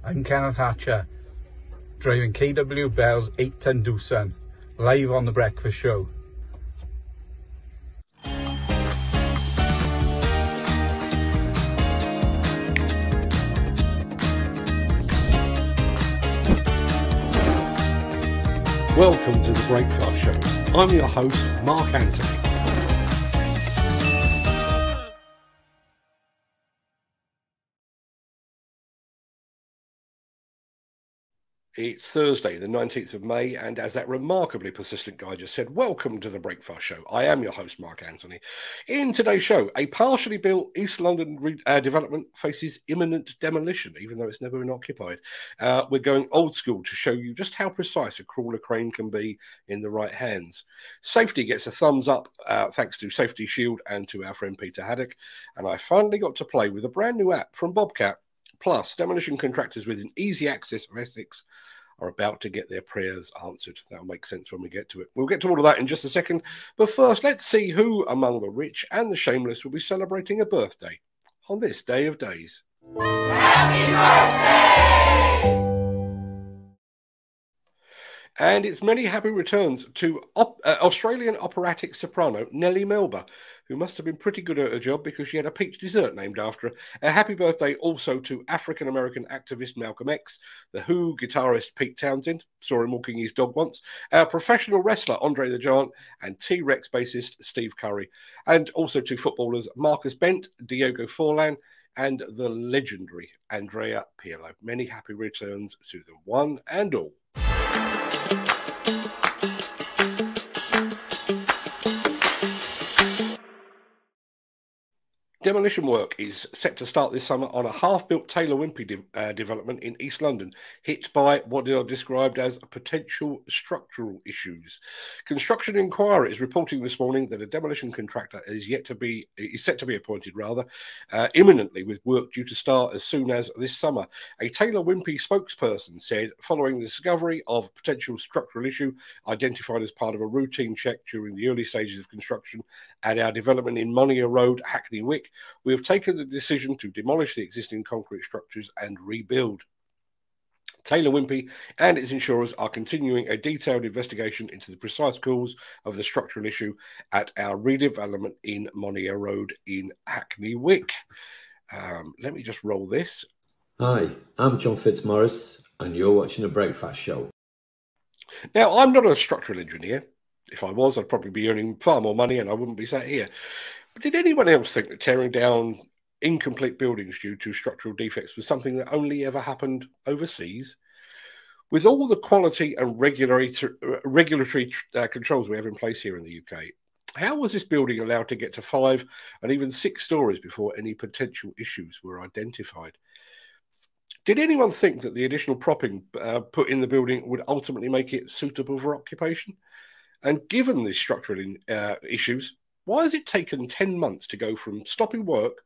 I'm Kenneth Hatcher, driving KW Bell's 8-ton Doosan, live on The Breakfast Show. Welcome to The Breakfast Show. I'm your host, Mark Anthony. It's Thursday, the 19th of May, and as that remarkably persistent guy just said, welcome to The Breakfast Show. I am your host, Mark Anthony. In today's show, a partially built East London development faces imminent demolition, even though it's never been occupied. We're going old school to show you just how precise a crawler crane can be in the right hands. Safety gets a thumbs up thanks to Safety Shield and to our friend Peter Haddock. And I finally got to play with a brand new app from Bobcat. Plus, demolition contractors within easy access of Essex are about to get their prayers answered. That'll make sense when we get to it. We'll get to all of that in just a second. But first, let's see who among the rich and the shameless will be celebrating a birthday on this day of days. Happy birthday! And it's many happy returns to Australian operatic soprano Nellie Melba, who must have been pretty good at her job because she had a peach dessert named after her. A happy birthday also to African-American activist Malcolm X, the Who guitarist Pete Townsend, saw him walking his dog once, our professional wrestler Andre the Giant, and T-Rex bassist Steve Curry, and also to footballers Marcus Bent, Diogo Forlan, and the legendary Andrea Pirlo. Many happy returns to them, one and all. Demolition work is set to start this summer on a half-built Taylor Wimpey development in East London, hit by what are described as potential structural issues. Construction Inquiry is reporting this morning that a demolition contractor is set to be appointed imminently, with work due to start as soon as this summer. A Taylor Wimpey spokesperson said, following the discovery of a potential structural issue identified as part of a routine check during the early stages of construction at our development in Monier Road, Hackney Wick, we have taken the decision to demolish the existing concrete structures and rebuild. Taylor Wimpey and its insurers are continuing a detailed investigation into the precise cause of the structural issue at our redevelopment in Monier Road in Hackney Wick. Let me just roll this. Hi, I'm John Fitzmaurice, and you're watching The Breakfast Show. Now, I'm not a structural engineer. If I was, I'd probably be earning far more money and I wouldn't be sat here. But did anyone else think that tearing down incomplete buildings due to structural defects was something that only ever happened overseas? With all the quality and regulatory controls we have in place here in the UK, how was this building allowed to get to 5 and even 6 stories before any potential issues were identified? Did anyone think that the additional propping put in the building would ultimately make it suitable for occupation? And given these structural issues, why has it taken 10 months to go from stopping work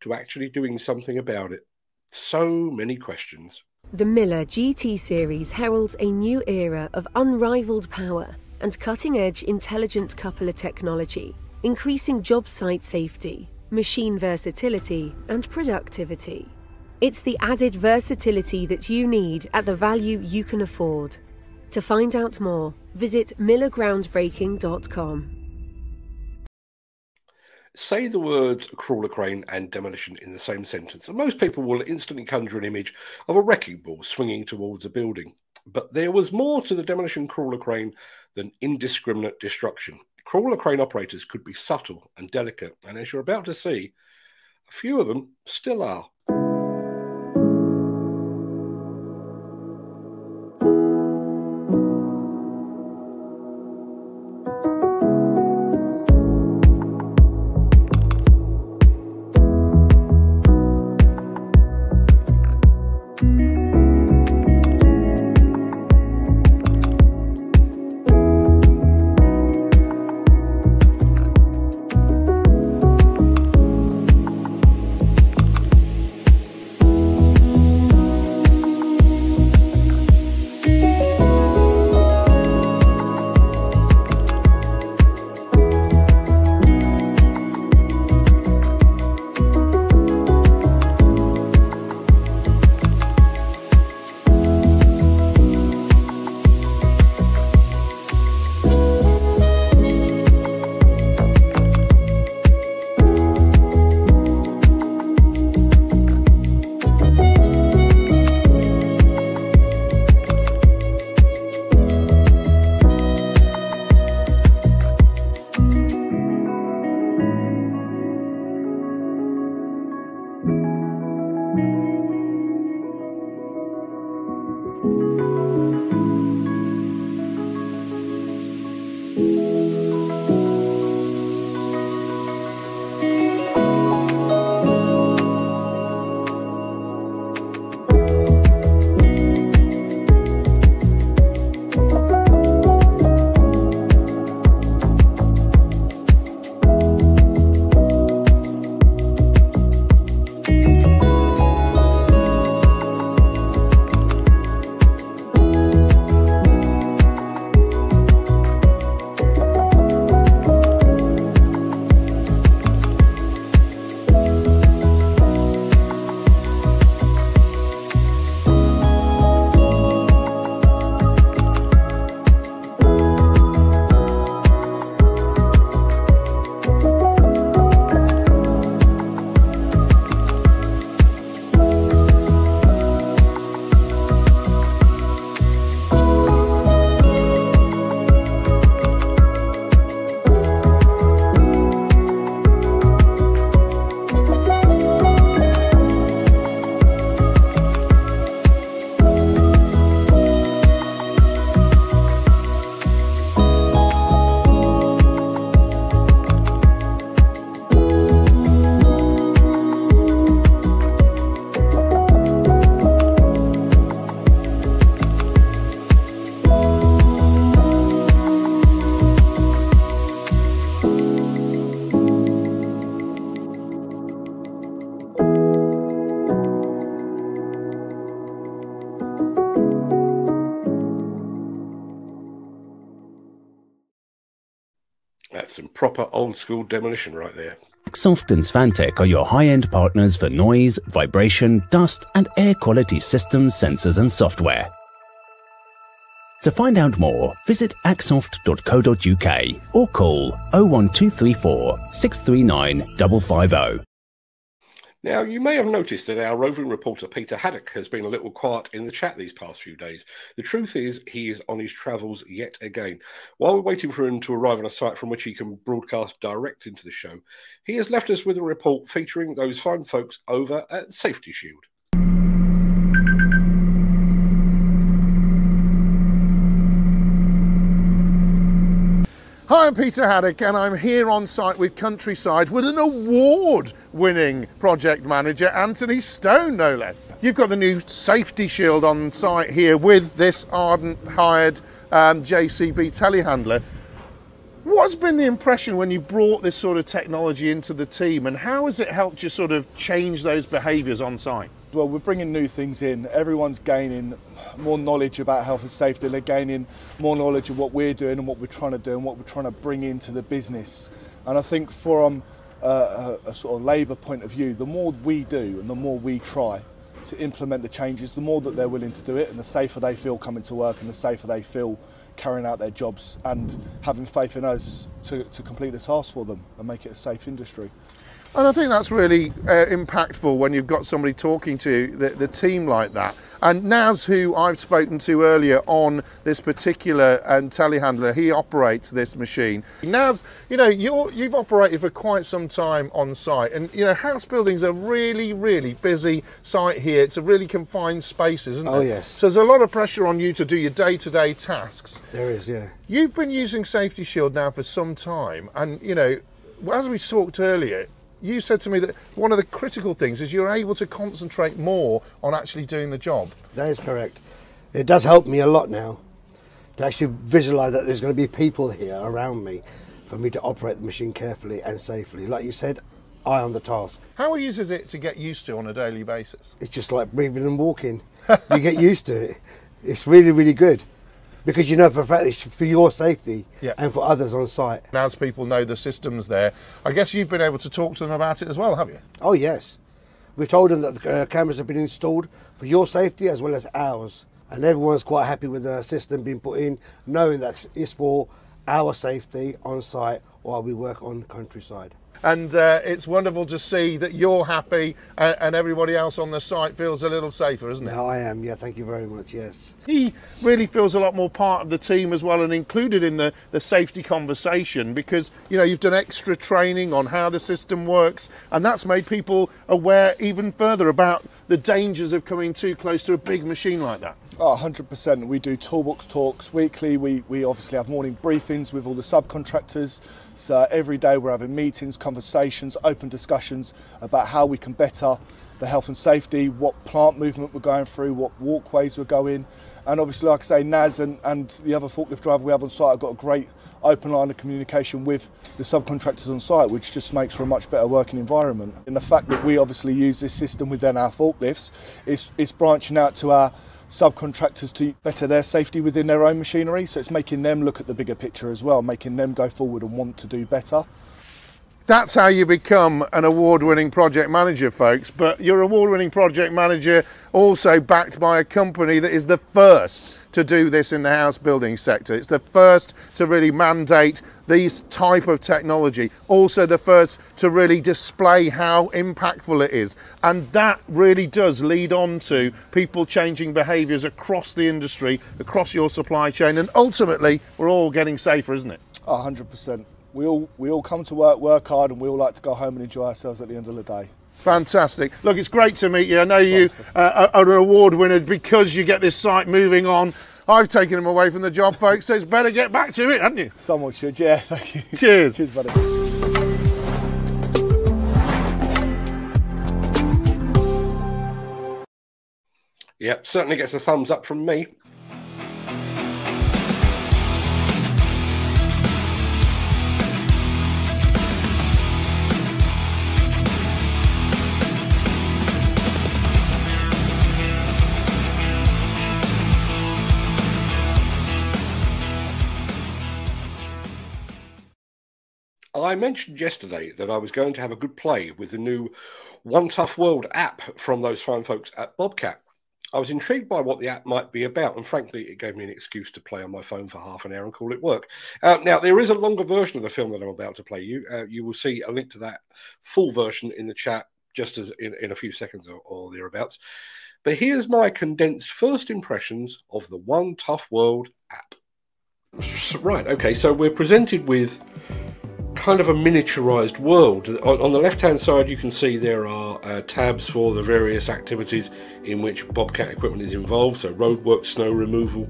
to actually doing something about it? So many questions. The Miller GT series heralds a new era of unrivaled power and cutting-edge intelligent coupler technology, increasing job site safety, machine versatility, and productivity. It's the added versatility that you need at the value you can afford. To find out more, visit millergroundbreaking.com. Say the words crawler crane and demolition in the same sentence, and most people will instantly conjure an image of a wrecking ball swinging towards a building. But there was more to the demolition crawler crane than indiscriminate destruction. Crawler crane operators could be subtle and delicate, and as you're about to see, a few of them still are. That's some proper old school demolition right there. Soft and Svantec are your high-end partners for noise, vibration, dust and air quality systems, sensors and software. To find out more, visit axsoft.co.uk or call 01234 639 550. Now, you may have noticed that our roving reporter Peter Haddock has been a little quiet in the chat these past few days. The truth is, he is on his travels yet again. While we're waiting for him to arrive on a site from which he can broadcast direct into the show, he has left us with a report featuring those fine folks over at Safety Shield. Hi, I'm Peter Haddock and I'm here on site with Countryside with an award-winning project manager, Anthony Stone, no less. You've got the new Safety Shield on site here with this Ardent hired JCB telehandler. What's been the impression when you brought this sort of technology into the team, and how has it helped you sort of change those behaviours on site? Well, we're bringing new things in. Everyone's gaining more knowledge about health and safety. They're gaining more knowledge of what we're doing and what we're trying to do and what we're trying to bring into the business. And I think from a sort of labour point of view, the more we do and the more we try to implement the changes, the more that they're willing to do it, and the safer they feel coming to work and the safer they feel carrying out their jobs and having faith in us to complete the task for them and make it a safe industry. And I think that's really impactful when you've got somebody talking to the team like that. And Naz, who I've spoken to earlier on this particular telehandler, he operates this machine. Naz, you know, you've operated for quite some time on site, and you know, house building's a really, really busy site here. It's a really confined space, isn't it? Oh yes. So there's a lot of pressure on you to do your day-to-day tasks. There is, yeah. You've been using Safety Shield now for some time, and you know, as we talked earlier, you said to me that one of the critical things is you're able to concentrate more on actually doing the job. That is correct. It does help me a lot now to actually visualise that there's going to be people here around me for me to operate the machine carefully and safely. Like you said, eye on the task. How easy is it to get used to on a daily basis? It's just like breathing and walking. You get used to it. It's really, really good. Because you know for a fact it's for your safety and for others on site. Now as people know the system's there, I guess you've been able to talk to them about it as well, have you? Oh yes. We've told them that the cameras have been installed for your safety as well as ours. And everyone's quite happy with the system being put in, knowing that it's for our safety on site while we work on Countryside. And it's wonderful to see that you're happy and everybody else on the site feels a little safer, isn't it? No, I am, yeah, thank you very much, yes. He really feels a lot more part of the team as well and included in the safety conversation because, you know, you've done extra training on how the system works, and that's made people aware even further about the dangers of coming too close to a big machine like that. Oh, 100%. We do toolbox talks weekly. We obviously have morning briefings with all the subcontractors. So every day we're having meetings, conversations, open discussions about how we can better the health and safety, what plant movement we're going through, what walkways we're going. And obviously, like I say, Naz and the other forklift driver we have on site have got a great open line of communication with the subcontractors on site, which just makes for a much better working environment. And the fact that we obviously use this system within our forklifts is branching out to our subcontractors to better their safety within their own machinery. So it's making them look at the bigger picture as well, making them go forward and want to do better. That's how you become an award-winning project manager, folks. But you're an award-winning project manager also backed by a company that is the first to do this in the house building sector. It's the first to really mandate these type of technology. Also the first to really display how impactful it is. And that really does lead on to people changing behaviours across the industry, across your supply chain. And ultimately, we're all getting safer, isn't it? 100%. We all come to work hard, and we all like to go home and enjoy ourselves at the end of the day. Fantastic. Look, it's great to meet you. I know you are an award winner because you get this site moving on. I've taken him away from the job, folks, so it's better get back to it, haven't you? Someone should, yeah. Thank you. Cheers. Cheers, buddy. Yep, certainly gets a thumbs up from me. I mentioned yesterday that I was going to have a good play with the new One Tough World app from those fine folks at Bobcat. I was intrigued by what the app might be about, and frankly, it gave me an excuse to play on my phone for half an hour and call it work. Now, there is a longer version of the film that I'm about to play you. You will see a link to that full version in the chat just as in a few seconds or thereabouts. But here's my condensed first impressions of the One Tough World app. Right, okay, so we're presented with kind of a miniaturized world. On the left hand side you can see there are tabs for the various activities in which Bobcat equipment is involved, so roadwork, snow removal,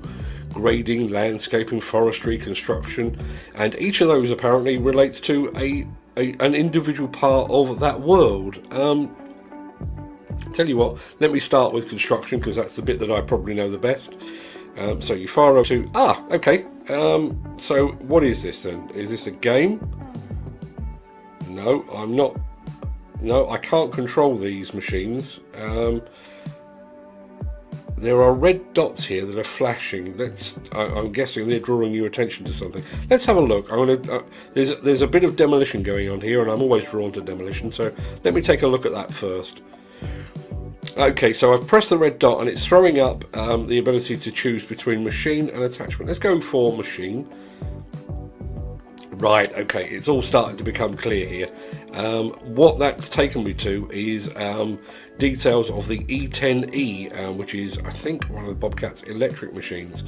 grading, landscaping, forestry, construction, and each of those apparently relates to an individual part of that world. Tell you what, let me start with construction because that's the bit that I probably know the best. So you fire over to okay, so what is this then? Is this a game? No, I'm not. No, I can't control these machines. There are red dots here that are flashing. I'm guessing they're drawing your attention to something. Let's have a look. There's a bit of demolition going on here, and I'm always drawn to demolition. So let me take a look at that first. Okay, so I've pressed the red dot, and it's throwing up the ability to choose between machine and attachment. Let's go for machine. Right, okay, it's all starting to become clear here. What that's taken me to is details of the E10E, which is, I think, one of the Bobcat's electric machines.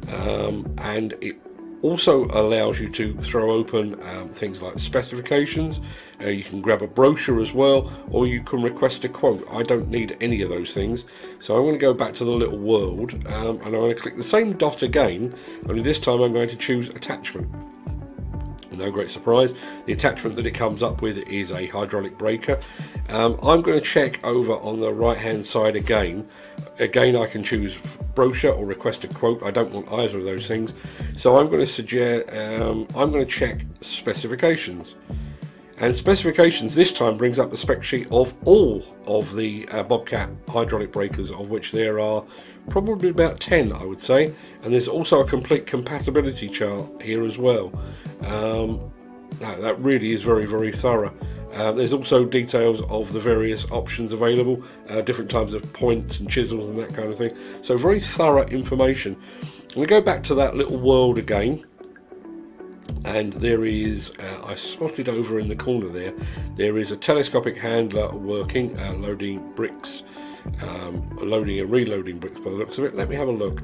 And it also allows you to throw open things like specifications. You can grab a brochure as well, or you can request a quote. I don't need any of those things, so I'm going to go back to the little world, and I'm going to click the same dot again, only this time I'm going to choose attachment. No great surprise, the attachment that it comes up with is a hydraulic breaker. I'm going to check over on the right hand side again. Again, I can choose brochure or request a quote. I don't want either of those things, so I'm going to suggest I'm going to check specifications. And specifications this time brings up the spec sheet of all of the Bobcat hydraulic breakers, of which there are probably about 10, I would say. And there's also a complete compatibility chart here as well. That really is very, very thorough. There's also details of the various options available, different types of points and chisels and that kind of thing. So very thorough information. We go back to that little world again. And there is, I spotted over in the corner there is a telescopic handler working, loading bricks, loading and reloading bricks by the looks of it. Let me have a look.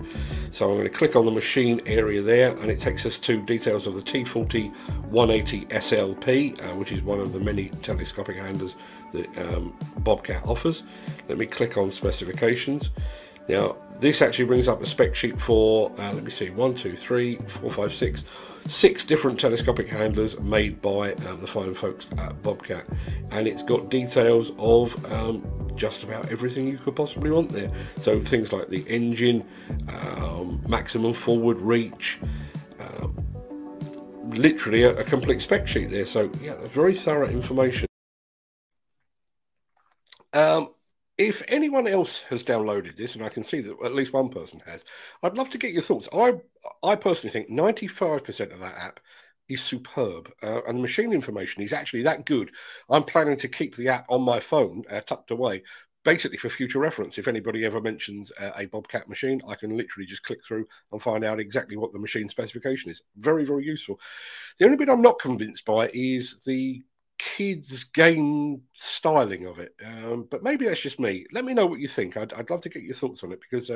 So I'm going to click on the machine area there, and it takes us to details of the T40 180 SLP, which is one of the many telescopic handlers that Bobcat offers. Let me click on specifications. Now, This actually brings up a spec sheet for, let me see, 1, 2, 3, 4, 5, 6, 6 different telescopic handlers made by the fine folks at Bobcat, and it's got details of just about everything you could possibly want there. So things like the engine, maximum forward reach, literally a complete spec sheet there. So yeah, that's very thorough information. If anyone else has downloaded this, and I can see that at least one person has, I'd love to get your thoughts. I personally think 95% of that app is superb, and the machine information is actually that good. I'm planning to keep the app on my phone tucked away, basically for future reference. If anybody ever mentions a Bobcat machine, I can literally just click through and find out exactly what the machine specification is. Very, very useful. The only bit I'm not convinced by is the kids game styling of it, but maybe that's just me. Let me know what you think. I'd love to get your thoughts on it, because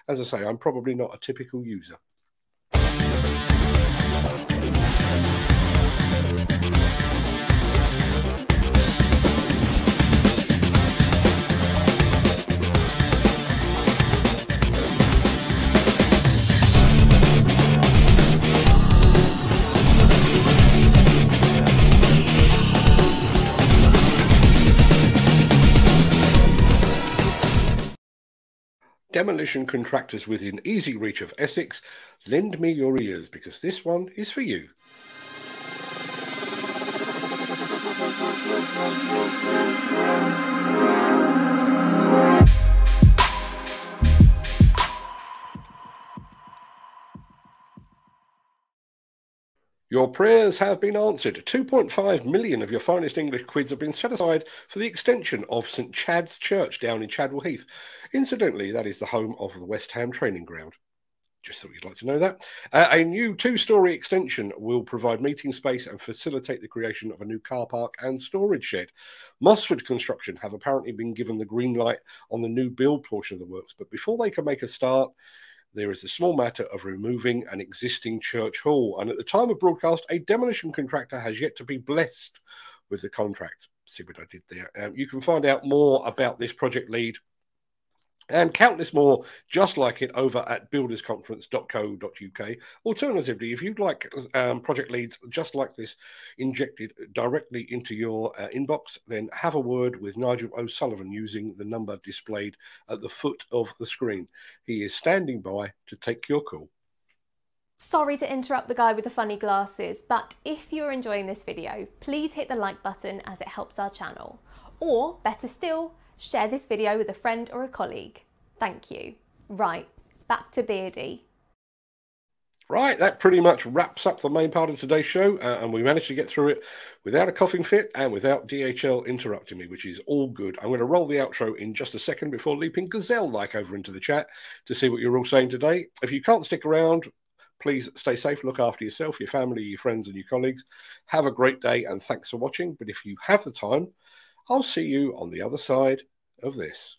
as I say, I'm probably not a typical user. Demolition contractors within easy reach of Essex, lend me your ears, because this one is for you. Your prayers have been answered. 2.5 million of your finest English quids have been set aside for the extension of St Chad's Church down in Chadwell Heath. Incidentally, that is the home of the West Ham training ground. Just thought you'd like to know that. A new 2-storey extension will provide meeting space and facilitate the creation of a new car park and storage shed. Mossford Construction have apparently been given the green light on the new build portion of the works, but before they can make a start, there is the small matter of removing an existing church hall. And at the time of broadcast, a demolition contractor has yet to be blessed with the contract. See what I did there? You can find out more about this project lead and countless more just like it over at buildersconference.co.uk. Alternatively, if you'd like project leads just like this injected directly into your inbox, then have a word with Nigel O'Sullivan using the number displayed at the foot of the screen. He is standing by to take your call. Sorry to interrupt the guy with the funny glasses, but if you're enjoying this video, please hit the like button as it helps our channel. Or, better still, share this video with a friend or a colleague. Thank you. Right, back to Beardy. Right, that pretty much wraps up the main part of today's show, and we managed to get through it without a coughing fit and without DHL interrupting me, which is all good. I'm going to roll the outro in just a second before leaping gazelle-like over into the chat to see what you're all saying today. If you can't stick around, please stay safe, look after yourself, your family, your friends and your colleagues. Have a great day, and thanks for watching. But if you have the time, I'll see you on the other side of this.